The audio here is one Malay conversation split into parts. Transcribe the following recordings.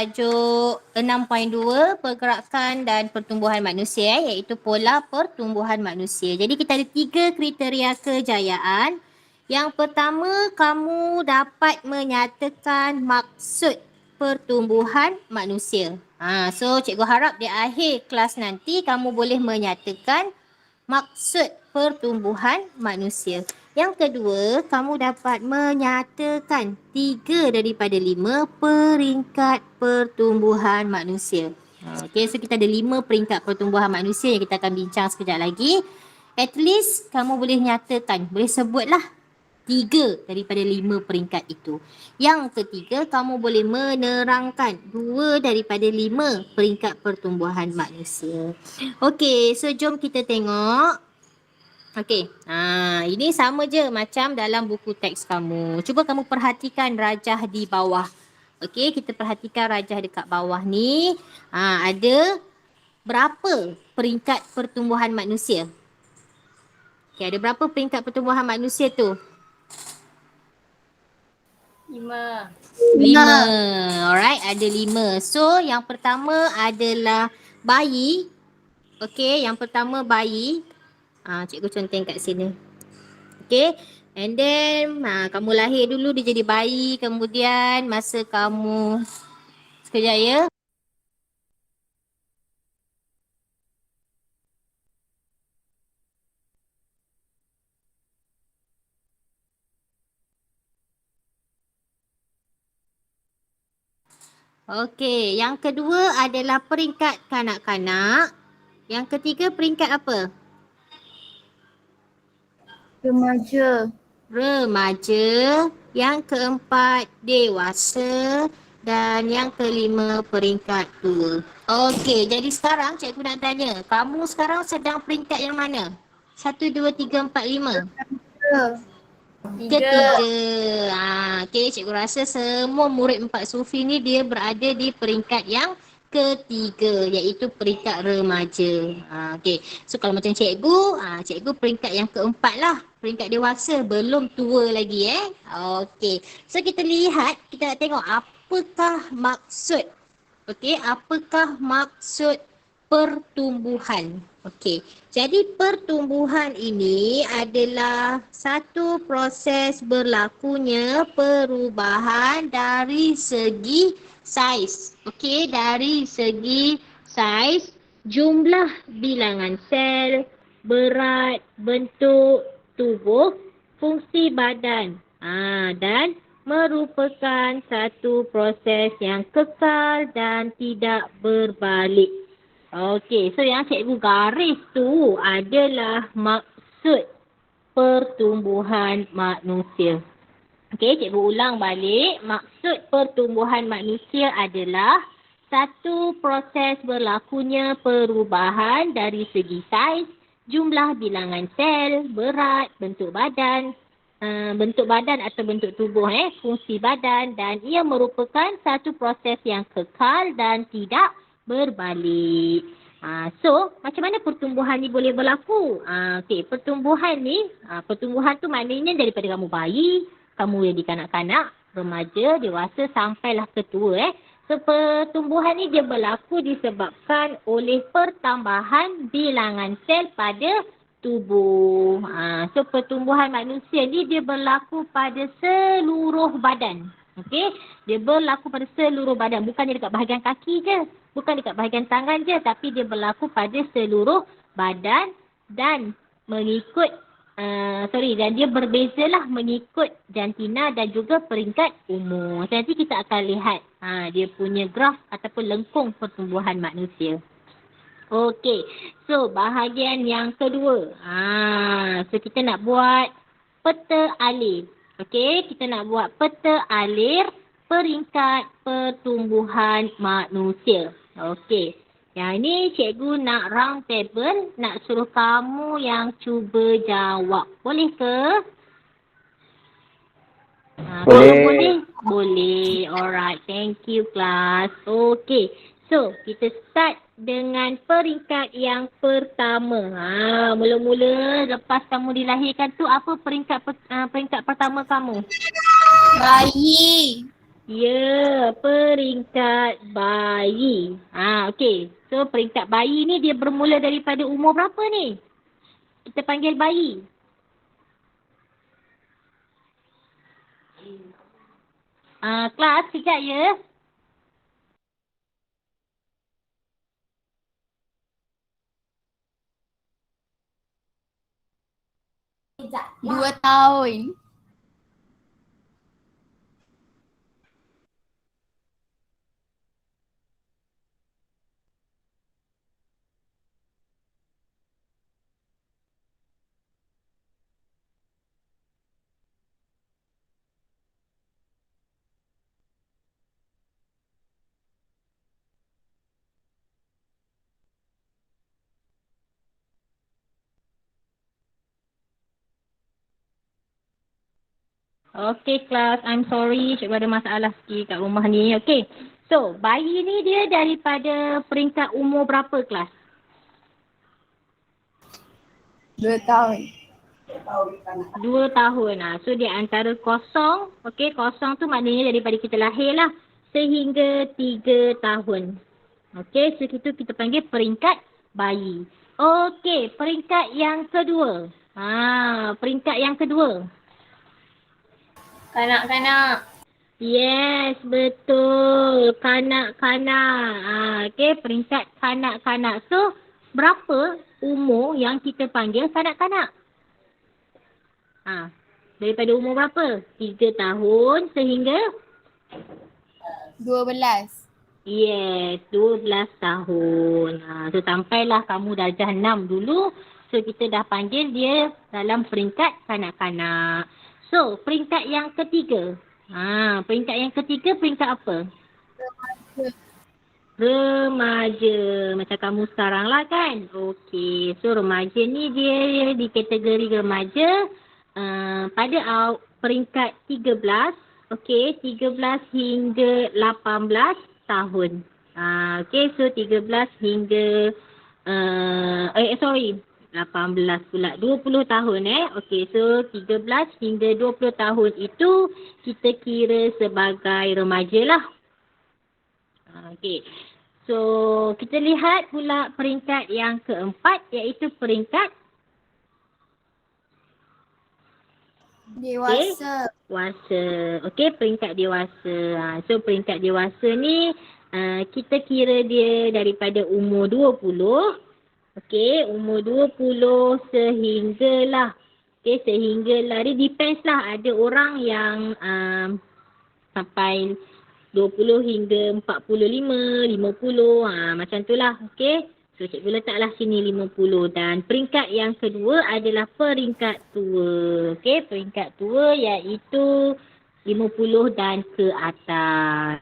tajuk 6.2 pergerakan dan pertumbuhan manusia iaitu pola pertumbuhan manusia. Jadi kita ada 3 kriteria kejayaan. Yang pertama, kamu dapat menyatakan maksud pertumbuhan manusia. So cikgu harap di akhir kelas nanti kamu boleh menyatakan maksud pertumbuhan manusia. Yang kedua, kamu dapat menyatakan 3 daripada 5 peringkat pertumbuhan manusia. Okey, so kita ada 5 peringkat pertumbuhan manusia yang kita akan bincang sekejap lagi. At least kamu boleh nyatakan, boleh sebutlah 3 daripada 5 peringkat itu. Yang ketiga, kamu boleh menerangkan 2 daripada 5 peringkat pertumbuhan manusia. Okey, so jom kita tengok. Okey, ini sama je macam dalam buku teks kamu. Cuba kamu perhatikan rajah di bawah. Okey, kita perhatikan rajah dekat bawah ni. Ada berapa peringkat pertumbuhan manusia? Okey, ada berapa peringkat pertumbuhan manusia tu? 5. Alright, ada 5. So, yang pertama adalah bayi. Okey, yang pertama bayi. Cikgu conteng kat sini. Okay. And then kamu lahir dulu dia jadi bayi. Kemudian masa kamu sekejap ya. Okey, yang kedua adalah peringkat kanak-kanak. Yang ketiga peringkat apa? Remaja. Yang keempat dewasa. Dan yang kelima peringkat tua. Okey, jadi sekarang cikgu nak tanya. Kamu sekarang sedang peringkat yang mana? 1, 2, 3, 4, 5? Ketiga. Okey, cikgu rasa semua murid 4 sufi ni dia berada di peringkat yang ketiga iaitu peringkat remaja. Okey. So kalau macam cikgu, cikgu peringkat yang keempat lah. Peringkat dewasa, belum tua lagi Okey. So kita lihat, kita nak tengok apakah maksud. Okey, apakah maksud pertumbuhan? Okey. Jadi pertumbuhan ini adalah satu proses berlakunya perubahan dari segi saiz. Okey, dari segi saiz, jumlah bilangan sel, berat, bentuk tubuh, fungsi badan. Dan merupakan satu proses yang kekal dan tidak berbalik. Okey, so yang cikgu garis tu adalah maksud pertumbuhan manusia. Okey, cikgu ulang balik. Maksud pertumbuhan manusia adalah satu proses berlakunya perubahan dari segi saiz, jumlah bilangan sel, berat, bentuk badan atau bentuk tubuh, fungsi badan, dan ia merupakan satu proses yang kekal dan tidak berbalik. So, macam mana pertumbuhan ni boleh berlaku? Okey, pertumbuhan tu maknanya daripada kamu bayi, kamu jadi kanak-kanak, remaja, dewasa sampailah ke tua. So, pertumbuhan ni dia berlaku disebabkan oleh pertambahan bilangan sel pada tubuh. So, pertumbuhan manusia ni dia berlaku pada seluruh badan. Okey, dia berlaku pada seluruh badan, bukan dekat bahagian kaki je, bukan dekat bahagian tangan je, tapi dia berlaku pada seluruh badan dan mengikut dan dia berbezalah mengikut jantina dan juga peringkat umur. Nanti kita akan lihat dia punya graf ataupun lengkung pertumbuhan manusia. Okey, so bahagian yang kedua. So kita nak buat peta alir. Okey, kita nak buat peta alir peringkat pertumbuhan manusia. Okey, yang ni cikgu nak round table, nak suruh kamu yang cuba jawab. Boleh ke? Kalau boleh, boleh. Alright, thank you class. Okey, so kita start dengan peringkat yang pertama. Mula-mula lepas kamu dilahirkan tu, apa peringkat pertama kamu? Bayi. Ya, peringkat bayi. Okey. So, peringkat bayi ni dia bermula daripada umur berapa ni? Kita panggil bayi. Kelas, sekejap ya. Dua tahun. Okey kelas, I'm sorry cikgu ada masalah sikit kat rumah ni. Okey. So, bayi ni dia daripada peringkat umur berapa kelas? 2 tahun. 2 tahun. So, dia antara kosong. Okey, kosong tu maknanya daripada kita lahir lah. Sehingga 3 tahun. Okey, so itu kita panggil peringkat bayi. Okey, peringkat yang kedua. Peringkat yang kedua. Kanak-kanak. Yes, betul. Kanak-kanak. Okey, peringkat kanak-kanak. So, berapa umur yang kita panggil kanak-kanak? Daripada umur berapa? 3 tahun sehingga? 12. Yes, 12 tahun. So, sampailah kamu darjah 6 dulu. So, kita dah panggil dia dalam peringkat kanak-kanak. So, peringkat yang ketiga. Peringkat yang ketiga peringkat apa? Remaja. Macam kamu sekarang lah kan? Okey. So, remaja ni dia di kategori remaja pada peringkat 13. Okey, 13 hingga 18 tahun. Okey, so 13 hingga 18 pula. 20 tahun Okey, so 13 hingga 20 tahun itu kita kira sebagai remaja lah. Okey. So, kita lihat pula peringkat yang keempat iaitu peringkat Dewasa. dewasa. Okey, peringkat dewasa. So, peringkat dewasa ni kita kira dia daripada umur 20. Okey, umur 20 sehinggalah. Okey, sehinggalah. Dia depends lah. Ada orang yang sampai 20 hingga 45, 50. Macam tu lah. Okey. So, cikgu letaklah sini 50. Dan peringkat yang kedua adalah peringkat tua. Okey, peringkat tua iaitu 50 dan ke atas.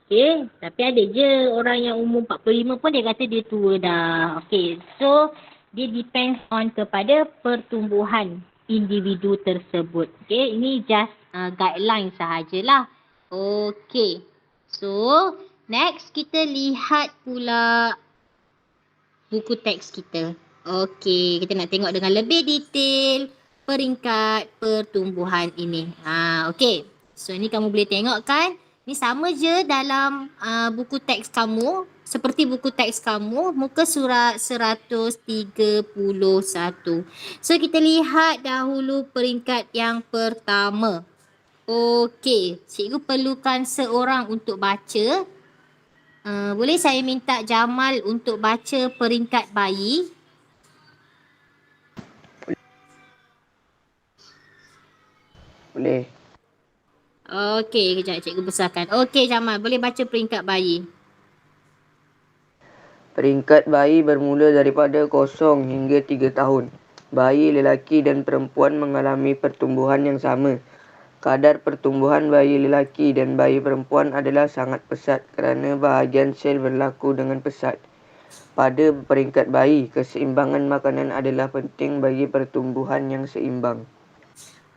Okey, tapi ada je orang yang umur 45 pun dia kata dia tua dah. Okey, so dia depends on kepada pertumbuhan individu tersebut. Okey, ini just guideline sahajalah. Okey, so next kita lihat pula buku teks kita. Okey, kita nak tengok dengan lebih detail peringkat pertumbuhan ini. Okey, so ni kamu boleh tengok kan? Ni sama je dalam buku teks kamu. Seperti buku teks kamu, muka surat 131. So, kita lihat dahulu peringkat yang pertama. Okey, cikgu perlukan seorang untuk baca. Boleh saya minta Jamal untuk baca peringkat bayi? Boleh. Okey, kejap cikgu besarkan. Okey Jamal, boleh baca peringkat bayi? Peringkat bayi bermula daripada 0 hingga 3 tahun. Bayi lelaki dan perempuan mengalami pertumbuhan yang sama. Kadar pertumbuhan bayi lelaki dan bayi perempuan adalah sangat pesat kerana bahagian sel berlaku dengan pesat. Pada peringkat bayi, keseimbangan makanan adalah penting bagi pertumbuhan yang seimbang.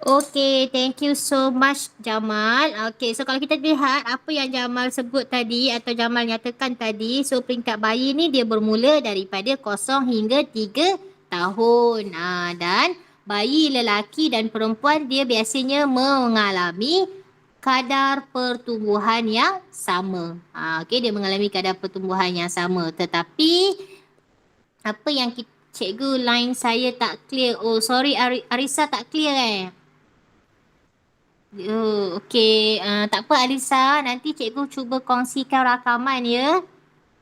Okay, thank you so much Jamal. Okay, so kalau kita lihat apa yang Jamal sebut tadi atau Jamal nyatakan tadi, so peringkat bayi ni dia bermula daripada 0 hingga 3 tahun. Dan bayi lelaki dan perempuan dia biasanya mengalami kadar pertumbuhan yang sama. Okey, dia mengalami kadar pertumbuhan yang sama. Tetapi apa yang cikgu line saya tak clear. Oh, sorry Arisa tak clear Oh, okey. Tak apa Alisa, nanti cikgu cuba kongsikan rakaman ya.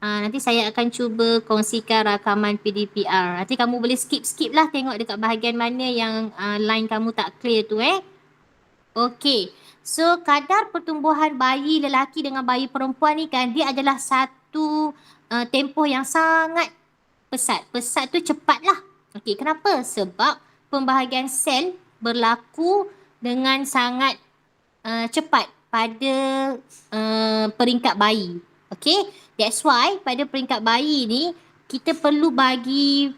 Nanti saya akan cuba kongsikan rakaman PDPR. Nanti kamu boleh skip lah tengok dekat bahagian mana yang line kamu tak clear tu Okey. So, kadar pertumbuhan bayi lelaki dengan bayi perempuan ni kan, dia adalah satu tempoh yang sangat pesat. Pesat tu cepat lah. Okey, kenapa? Sebab pembahagian sel berlaku dengan sangat cepat pada peringkat bayi. Okay, that's why pada peringkat bayi ni kita perlu bagi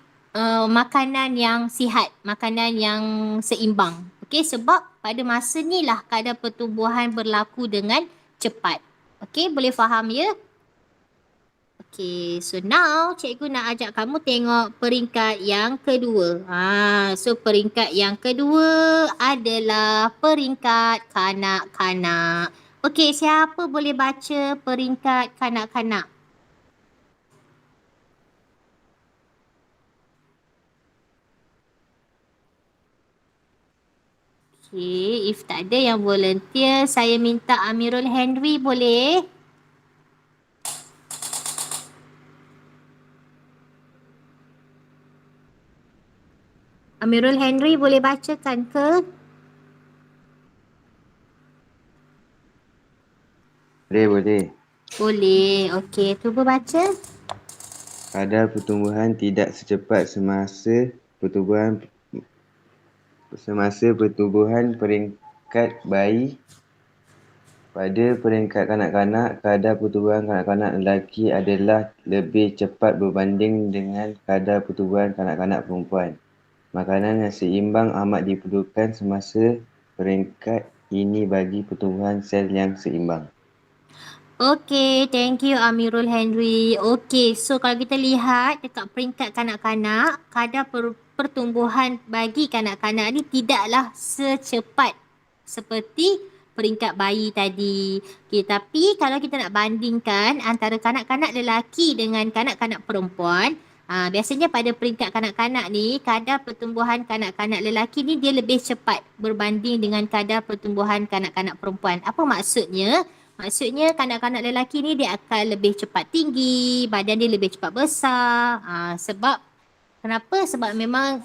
makanan yang sihat, makanan yang seimbang. Okay, sebab pada masa ni lah kadar pertumbuhan berlaku dengan cepat. Okay, boleh faham ya? Okay, so now cikgu nak ajak kamu tengok peringkat yang kedua. So peringkat yang kedua adalah peringkat kanak-kanak. Okay, siapa boleh baca peringkat kanak-kanak? Okay, if tak ada yang volunteer, saya minta Amirul Henry boleh? Amirul Henry boleh bacakan ke? Boleh. Boleh. Okey, cuba baca. Kadar pertumbuhan tidak secepat semasa pertumbuhan peringkat bayi. Pada peringkat kanak-kanak, kadar pertumbuhan kanak-kanak lelaki adalah lebih cepat berbanding dengan kadar pertumbuhan kanak-kanak perempuan. Makanan yang seimbang amat diperlukan semasa peringkat ini bagi pertumbuhan sel yang seimbang. Okey, thank you Amirul Henry. Okey, so kalau kita lihat dekat peringkat kanak-kanak, kadar pertumbuhan bagi kanak-kanak ni tidaklah secepat seperti peringkat bayi tadi. Okey, tapi kalau kita nak bandingkan antara kanak-kanak lelaki dengan kanak-kanak perempuan, biasanya pada peringkat kanak-kanak ni, kadar pertumbuhan kanak-kanak lelaki ni dia lebih cepat berbanding dengan kadar pertumbuhan kanak-kanak perempuan. Apa maksudnya? Maksudnya kanak-kanak lelaki ni dia akan lebih cepat tinggi, badan dia lebih cepat besar. Sebab, kenapa? Sebab memang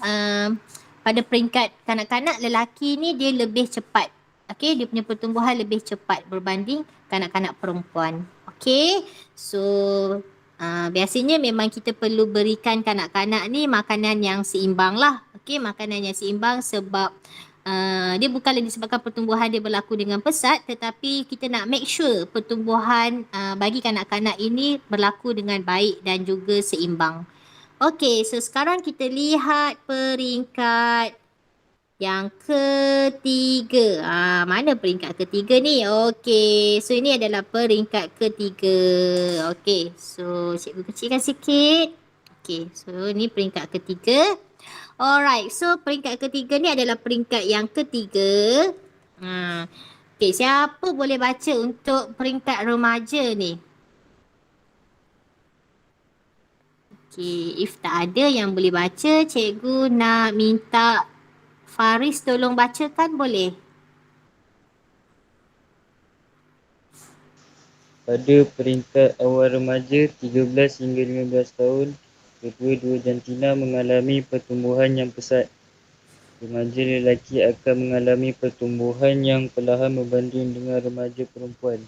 pada peringkat kanak-kanak lelaki ni dia lebih cepat. Okay, dia punya pertumbuhan lebih cepat berbanding kanak-kanak perempuan. Okay, so biasanya memang kita perlu berikan kanak-kanak ni makanan yang seimbang lah. Okay, makanan yang seimbang sebab dia bukanlah disebabkan pertumbuhan dia berlaku dengan pesat, tetapi kita nak make sure pertumbuhan bagi kanak-kanak ini berlaku dengan baik dan juga seimbang. Okay, so sekarang kita lihat peringkat yang ketiga. Mana peringkat ketiga ni? Okay, so ini adalah peringkat ketiga. Okay, so cikgu kecilkan sikit. Okay, so ini peringkat ketiga. Alright, so peringkat ketiga ni adalah peringkat yang ketiga. Okay, siapa boleh baca untuk peringkat remaja ni? Okay, if tak ada yang boleh baca, cikgu nak minta Faris tolong bacakan boleh? Pada peringkat awal remaja 13 hingga 15 tahun, kedua-dua jantina mengalami pertumbuhan yang pesat. Remaja lelaki akan mengalami pertumbuhan yang perlahan berbanding dengan remaja perempuan.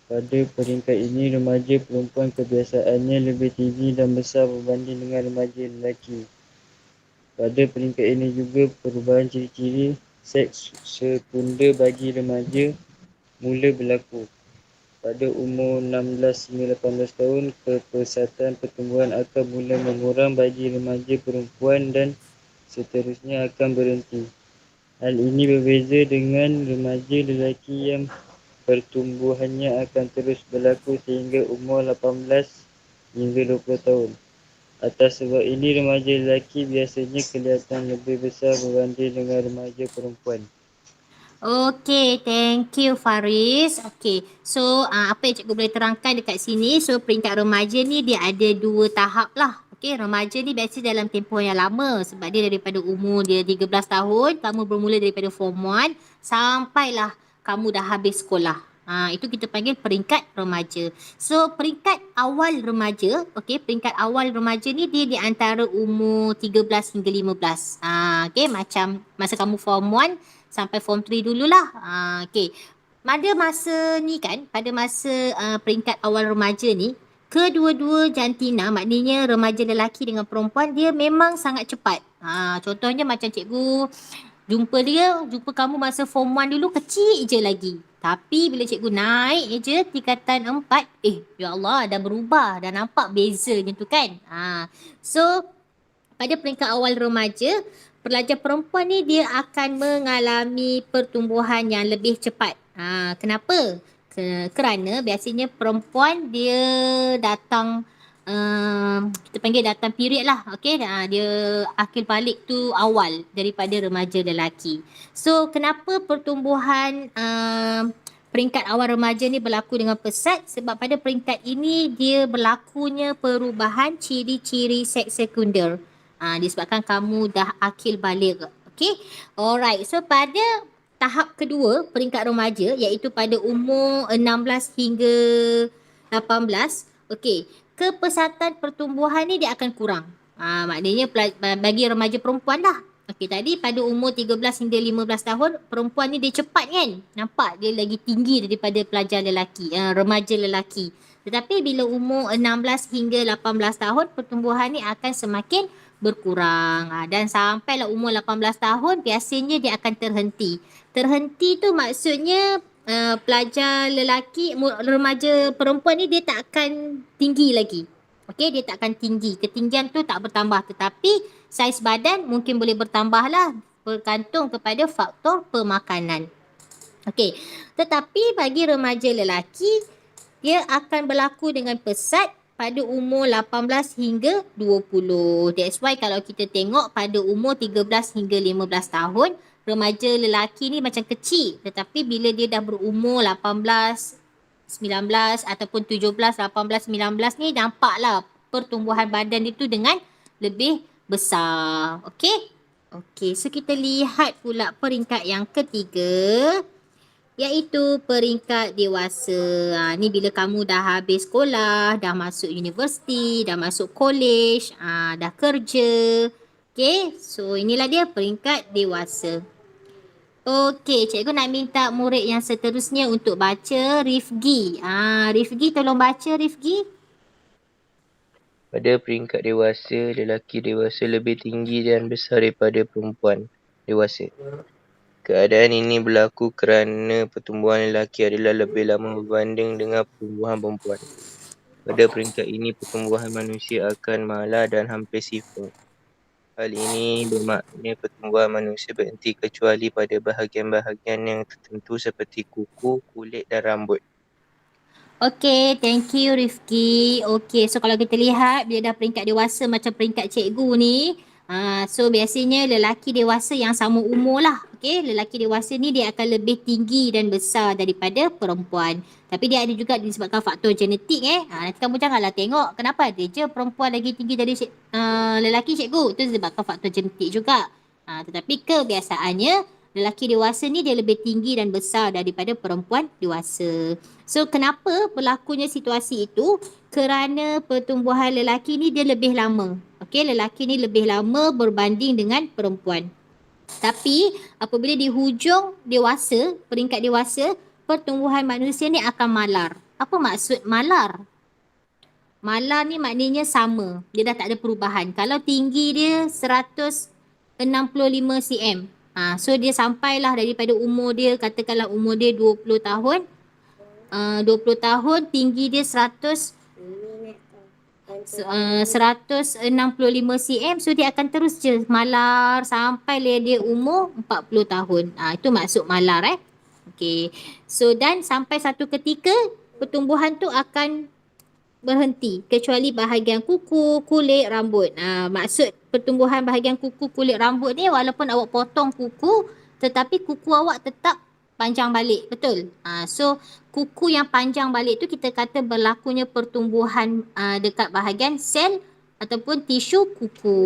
Pada peringkat ini, remaja perempuan kebiasaannya lebih tinggi dan besar berbanding dengan remaja lelaki. Pada peringkat ini juga perubahan ciri-ciri seks sekunder bagi remaja mula berlaku. Pada umur 16 hingga 18 tahun, kepesatan pertumbuhan akan mula mengurang bagi remaja perempuan dan seterusnya akan berhenti. Hal ini berbeza dengan remaja lelaki yang pertumbuhannya akan terus berlaku sehingga umur 18 hingga 20 tahun. Atas sebab ini, remaja lelaki biasanya kelihatan lebih besar berbanding dengan remaja perempuan. Okay, thank you Faris. Okay, so apa yang cikgu boleh terangkan dekat sini, so peringkat remaja ni dia ada 2 tahap lah. Okay, remaja ni biasa dalam tempoh yang lama sebab dia daripada umur dia 13 tahun, kamu bermula daripada form 1 sampailah kamu dah habis sekolah. Itu kita panggil peringkat remaja. So peringkat awal remaja, okay, peringkat awal remaja ni dia di antara umur 13 hingga 15. Okay, macam masa kamu form 1 sampai form 3 dululah. Okay. Pada masa ni kan, pada masa peringkat awal remaja ni, kedua-dua jantina, maknanya remaja lelaki dengan perempuan, dia memang sangat cepat. Contohnya macam cikgu jumpa kamu masa form 1 dulu kecil je lagi. Tapi bila cikgu naik je tingkatan 4, ya Allah dah berubah, dah nampak bezanya tu kan. So pada peringkat awal remaja, pelajar perempuan ni dia akan mengalami pertumbuhan yang lebih cepat. Kenapa? Kerana biasanya perempuan dia datang kita panggil datang period lah. Okay? Dia akil balik tu awal daripada remaja lelaki. So kenapa pertumbuhan peringkat awal remaja ni berlaku dengan pesat? Sebab pada peringkat ini dia berlakunya perubahan ciri-ciri seks sekunder. Disebabkan kamu dah akil balik. Okay. Alright. So pada tahap kedua peringkat remaja iaitu pada umur 16 hingga 18. Okay. Kepesatan pertumbuhan ni dia akan kurang. Maknanya bagi remaja perempuan dah. Okay, tadi pada umur 13 hingga 15 tahun, perempuan ni dia cepat kan? Nampak dia lagi tinggi daripada pelajar lelaki, remaja lelaki. Tetapi bila umur 16 hingga 18 tahun, pertumbuhan ni akan semakin berkurang. Dan sampailah umur 18 tahun, biasanya dia akan terhenti. Terhenti tu maksudnya pelajar lelaki, remaja perempuan ni dia tak akan tinggi lagi. Okey, dia tak akan tinggi. Ketinggian tu tak bertambah, tetapi saiz badan mungkin boleh bertambah lah bergantung kepada faktor pemakanan. Okey, tetapi bagi remaja lelaki, dia akan berlaku dengan pesat pada umur 18 hingga 20. That's why kalau kita tengok pada umur 13 hingga 15 tahun, remaja lelaki ni macam kecil. Tetapi bila dia dah berumur 18, 19 ataupun 17, 18, 19 ni nampaklah pertumbuhan badan itu dengan lebih besar. Okey? Okey, so kita lihat pula peringkat yang ketiga iaitu peringkat dewasa. Ni bila kamu dah habis sekolah, dah masuk universiti, dah masuk college, dah kerja. Okey, so inilah dia peringkat dewasa. Okey, cikgu nak minta murid yang seterusnya untuk baca Rifgi. Rifgi tolong baca Rifgi. Pada peringkat dewasa, lelaki dewasa lebih tinggi dan besar daripada perempuan dewasa. Keadaan ini berlaku kerana pertumbuhan lelaki adalah lebih lama berbanding dengan pertumbuhan perempuan. Pada peringkat ini, pertumbuhan manusia akan malar dan hampir sifar. Hal ini bermakna pertumbuhan manusia berhenti kecuali pada bahagian-bahagian yang tertentu seperti kuku, kulit dan rambut. Okay, thank you Rifki. Okay, so kalau kita lihat bila dah peringkat dewasa macam peringkat cikgu ni, so biasanya lelaki dewasa yang sama umur lah. Okay, lelaki dewasa ni dia akan lebih tinggi dan besar daripada perempuan. Tapi dia ada juga disebabkan faktor genetik nanti kamu janganlah tengok kenapa ada je perempuan lagi tinggi dari lelaki cikgu. Itu disebabkan faktor genetik juga. Tetapi kebiasaannya lelaki dewasa ni dia lebih tinggi dan besar daripada perempuan dewasa. So kenapa berlakunya situasi itu? Kerana pertumbuhan lelaki ni dia lebih lama. Okey, lelaki ni lebih lama berbanding dengan perempuan. Tapi apabila di hujung dewasa, peringkat dewasa, pertumbuhan manusia ni akan malar. Apa maksud malar? Malar ni maknanya sama. Dia dah tak ada perubahan. Kalau tinggi dia 165 cm. So dia sampailah daripada umur dia, katakanlah umur dia 20 tahun. 20 tahun, tinggi dia 165 cm. So dia akan terus je malar sampai dia umur 40 tahun. Itu maksud malar Okay. So dan sampai satu ketika pertumbuhan tu akan berhenti kecuali bahagian kuku, kulit, rambut. Maksud pertumbuhan bahagian kuku, kulit, rambut ni walaupun awak potong kuku tetapi kuku awak tetap panjang balik. Betul? So kuku yang panjang balik tu kita kata berlakunya pertumbuhan dekat bahagian sel ataupun tisu kuku.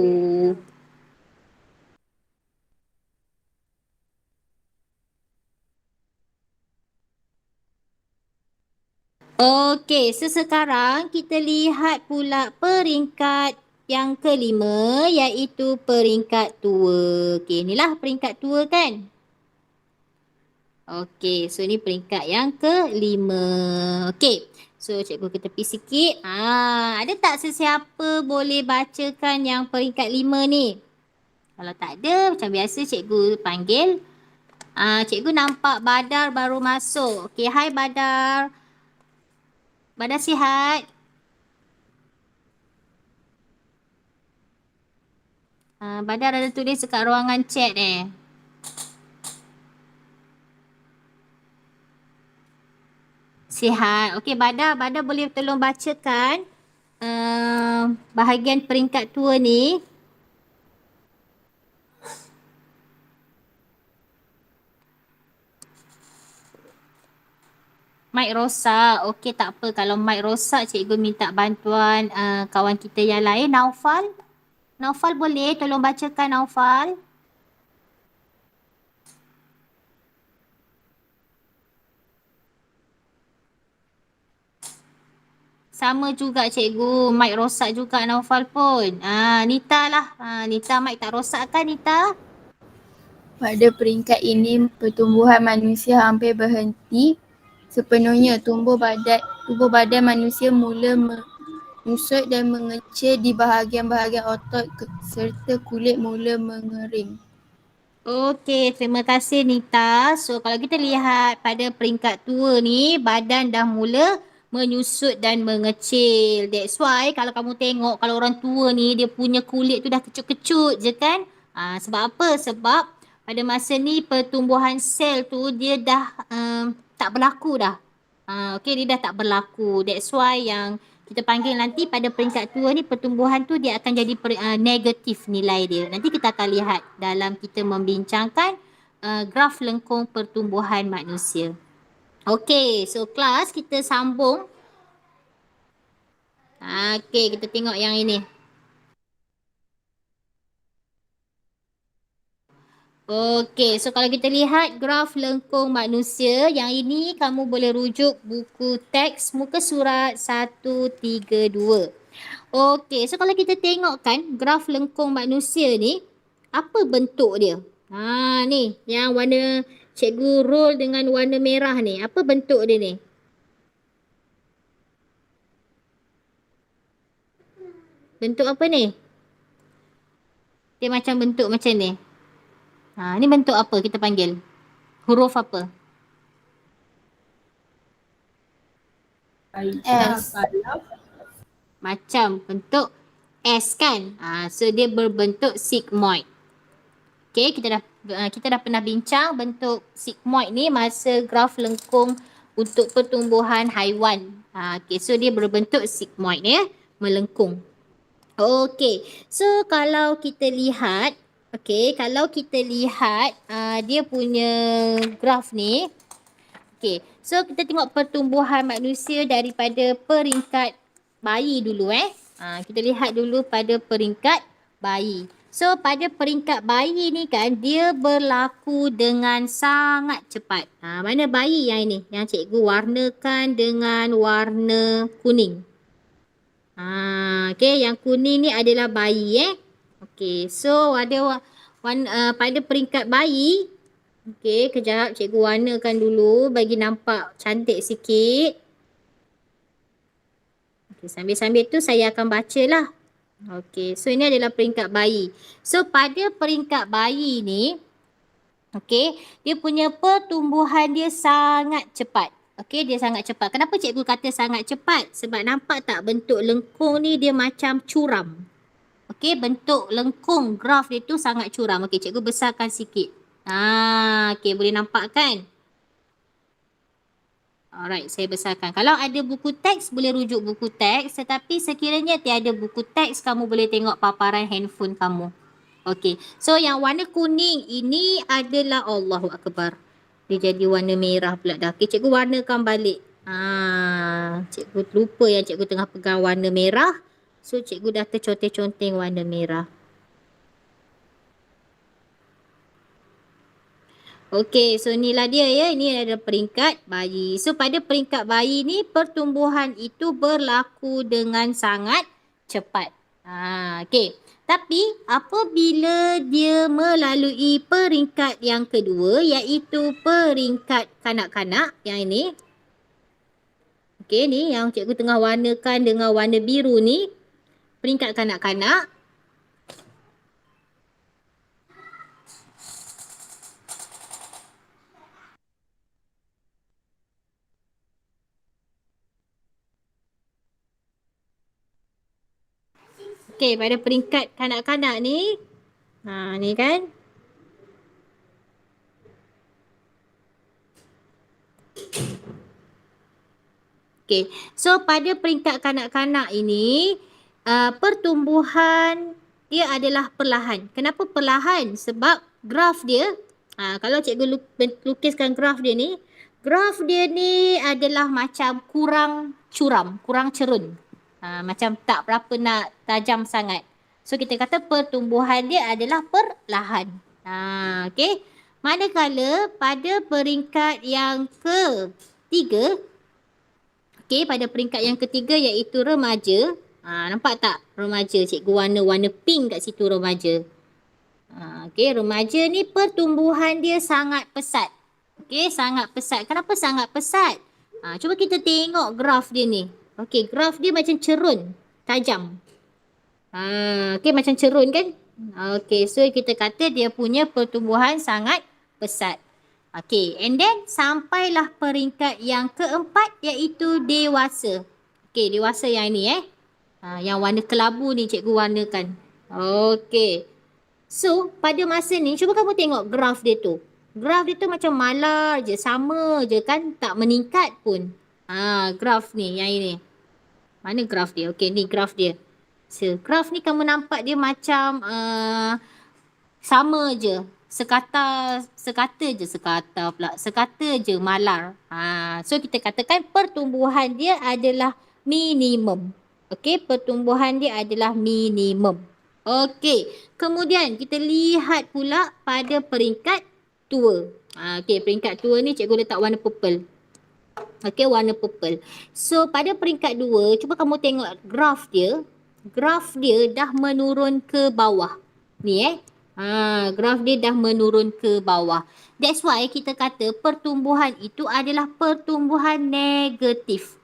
Okey, sekarang kita lihat pula peringkat yang kelima iaitu peringkat tua. Okey, inilah peringkat tua kan? Okey, so ni peringkat yang kelima. Okey, so cikgu ke tepi sikit. Ada tak sesiapa boleh bacakan yang peringkat 5 ni? Kalau tak ada, macam biasa cikgu panggil. Cikgu nampak Badar baru masuk. Okey, hai Badar. Badar sihat? Badar ada tulis dekat ruangan chat Sihat. Okey, Badar boleh tolong bacakan bahagian peringkat tua ni. Mic rosak. Okey, tak apa. Kalau mic rosak, cikgu minta bantuan kawan kita yang lain. Naufal? Naufal boleh tolong bacakan Naufal? Sama juga cikgu. Mic rosak juga Naufal pun. Nita lah. Nita mic tak rosak kan Nita? Pada peringkat ini, pertumbuhan manusia hampir berhenti sepenuhnya. Tubuh badan manusia mula menyusut dan mengecil di bahagian-bahagian otot serta kulit mula mengering. Okey, terima kasih Nita. So kalau kita lihat pada peringkat tua ni, badan dah mula menyusut dan mengecil. That's why kalau kamu tengok kalau orang tua ni dia punya kulit tu dah kecut-kecut je kan? Sebab apa? Sebab pada masa ni pertumbuhan sel tu dia dah tak berlaku dah. Okey, dia dah tak berlaku. That's why yang kita panggil nanti pada peringkat tua ni pertumbuhan tu dia akan jadi negatif nilai dia. Nanti kita akan lihat dalam kita membincangkan graf lengkung pertumbuhan manusia. Okey, so kelas kita sambung. Okey, kita tengok yang ini. Okey, so kalau kita lihat graf lengkung manusia, yang ini kamu boleh rujuk buku teks muka surat 132. Okey, so kalau kita tengok kan graf lengkung manusia ni, apa bentuk dia? Ni yang warna cikgu roll dengan warna merah ni. Apa bentuk dia ni? Bentuk apa ni? Dia macam bentuk macam ni. Ni bentuk apa kita panggil? Huruf apa? S. Macam bentuk S kan? So dia berbentuk sigmoid. Okay, kita dah pernah bincang bentuk sigmoid ni masa graf lengkung untuk pertumbuhan haiwan. Okay, so dia berbentuk sigmoid ya, melengkung. Okay, so kalau kita lihat, dia punya graf ni. Okay, so kita tengok pertumbuhan manusia daripada peringkat bayi dulu Kita lihat dulu pada peringkat bayi. So pada peringkat bayi ni kan dia berlaku dengan sangat cepat. Mana bayi yang ini? Yang cikgu warnakan dengan warna kuning. Okay, yang kuning ni adalah bayi Okay, so ada pada peringkat bayi. Okay, kejap cikgu warnakan dulu bagi nampak cantik sikit. Okay, sambil-sambil tu saya akan baca lah. Okay, so ini adalah peringkat bayi. So pada peringkat bayi ni, okay, dia punya pertumbuhan dia sangat cepat. Okay, dia sangat cepat. Kenapa cikgu kata sangat cepat? Sebab nampak tak bentuk lengkung ni dia macam curam. Okay, bentuk lengkung graf dia tu sangat curam. Okay, cikgu besarkan sikit. Okay, boleh nampak kan? Alright, saya besarkan. Kalau ada buku teks, boleh rujuk buku teks. Tetapi sekiranya tiada buku teks, kamu boleh tengok paparan handphone kamu. Okey, so yang warna kuning ini adalah Allahu Akbar. Dia jadi warna merah pula dah. Okey, cikgu warnakan balik. Cikgu lupa yang cikgu tengah pegang warna merah. So, cikgu dah terconteng-conteng warna merah. Okey, so inilah dia ya. Ini ada peringkat bayi. So, pada peringkat bayi ni, pertumbuhan itu berlaku dengan sangat cepat. Okey. Tapi, apabila dia melalui peringkat yang kedua, iaitu peringkat kanak-kanak, yang ini. Okey, ni yang cikgu tengah warnakan dengan warna biru ni. Peringkat kanak-kanak. Okey, pada peringkat kanak-kanak ni. Ni kan. Okey, so pada peringkat kanak-kanak ini, pertumbuhan dia adalah perlahan. Kenapa perlahan? Sebab graf dia, kalau cikgu lukiskan graf dia ni adalah macam kurang curam, kurang cerun. Macam tak berapa nak tajam sangat. So kita kata pertumbuhan dia adalah perlahan. Okey. Manakala pada peringkat yang ketiga, okey, pada peringkat yang ketiga iaitu remaja. Nampak tak remaja? Cikgu warna pink kat situ remaja. Okey, remaja ni pertumbuhan dia sangat pesat. Okey, sangat pesat. Kenapa sangat pesat? Cuba kita tengok graf dia ni. Okey, graf dia macam cerun, tajam. Okey, macam cerun kan? Okey, so kita kata dia punya pertumbuhan sangat pesat. Okey, and then sampailah peringkat yang keempat iaitu dewasa. Okey, dewasa yang ini yang warna kelabu ni cikgu warnakan. Okey. So, pada masa ni cuba kamu tengok graf dia tu. Graf dia tu macam malar je, sama je kan, tak meningkat pun. Graf ni yang ini. Mana graf dia? Okey, ni graf dia. So, graf ni kamu nampak dia macam sama je. Sekata je malar. So kita katakan pertumbuhan dia adalah minimum. Okey, pertumbuhan dia adalah minimum. Okey, kemudian kita lihat pula pada peringkat tua. Okey, peringkat tua ni cikgu letak warna purple. Okey, warna purple. So pada peringkat 2, cuba kamu tengok graf dia. Graf dia dah menurun ke bawah. Ni graf dia dah menurun ke bawah. That's why kita kata pertumbuhan itu adalah pertumbuhan negatif.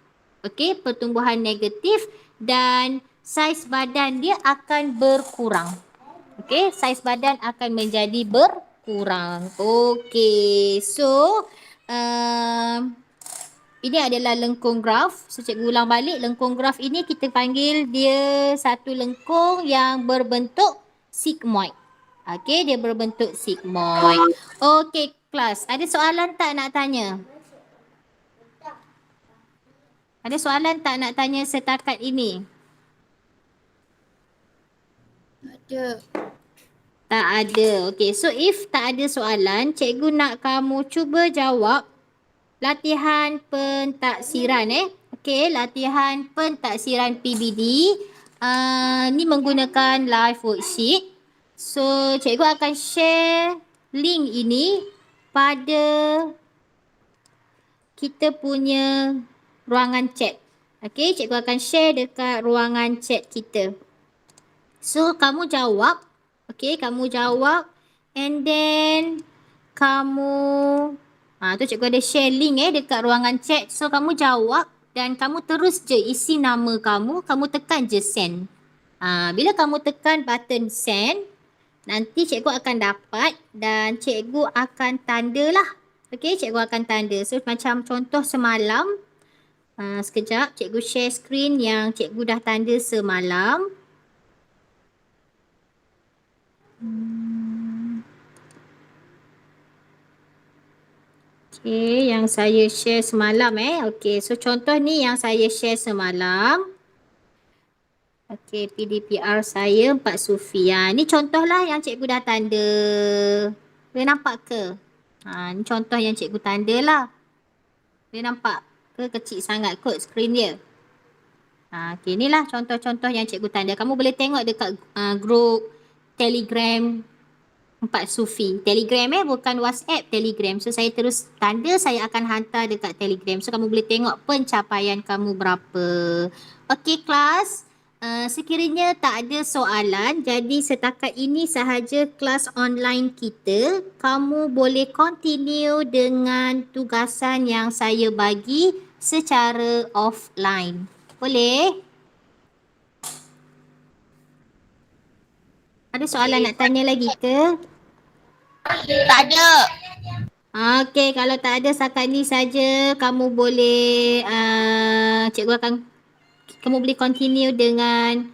Okey, pertumbuhan negatif dan saiz badan dia akan berkurang. Okey, saiz badan akan menjadi berkurang. Okey, so ini adalah lengkung graf. So, cikgu ulang balik. Lengkung graf ini kita panggil dia satu lengkung yang berbentuk sigmoid. Okey, dia berbentuk sigmoid. Okey, kelas. Ada soalan tak nak tanya? Ada soalan tak nak tanya setakat ini? Ada. Tak ada. Okey, so if tak ada soalan, cikgu nak kamu cuba jawab latihan pentaksiran Okey, latihan pentaksiran PBD. Ni menggunakan live worksheet. So, cikgu akan share link ini pada kita punya ruangan chat. Okey, cikgu akan share dekat ruangan chat kita. So, kamu jawab. Okey, kamu jawab. And then, kamu tu cikgu ada share link dekat ruangan chat. So kamu jawab dan kamu terus je isi nama kamu tekan je send. Bila kamu tekan button send, nanti cikgu akan dapat dan cikgu akan tanda lah. Okey, cikgu akan tanda. So macam contoh semalam, sekejap cikgu share screen yang cikgu dah tanda semalam. Okey, yang saya share semalam Okey, so contoh ni yang saya share semalam. Okey, PDPR saya 4 sufi. Ni contohlah yang cikgu dah tanda. Boleh nampak ke? Ni contoh yang cikgu tanda lah. Boleh nampak ke kecil sangat kot skrin dia? Okey, inilah contoh-contoh yang cikgu tanda. Kamu boleh tengok dekat grup Telegram 4 Sufi. Telegram bukan WhatsApp, Telegram. So saya terus tanda, saya akan hantar dekat Telegram. So kamu boleh tengok pencapaian kamu berapa. Okey kelas, sekiranya tak ada soalan, jadi setakat ini sahaja kelas online kita. Kamu boleh continue dengan tugasan yang saya bagi secara offline. Boleh? Ada soalan nak tanya lagi ke? Tak ada. Okey, kalau tak ada setakat ni saja, kamu boleh cikgu akan kamu boleh continue dengan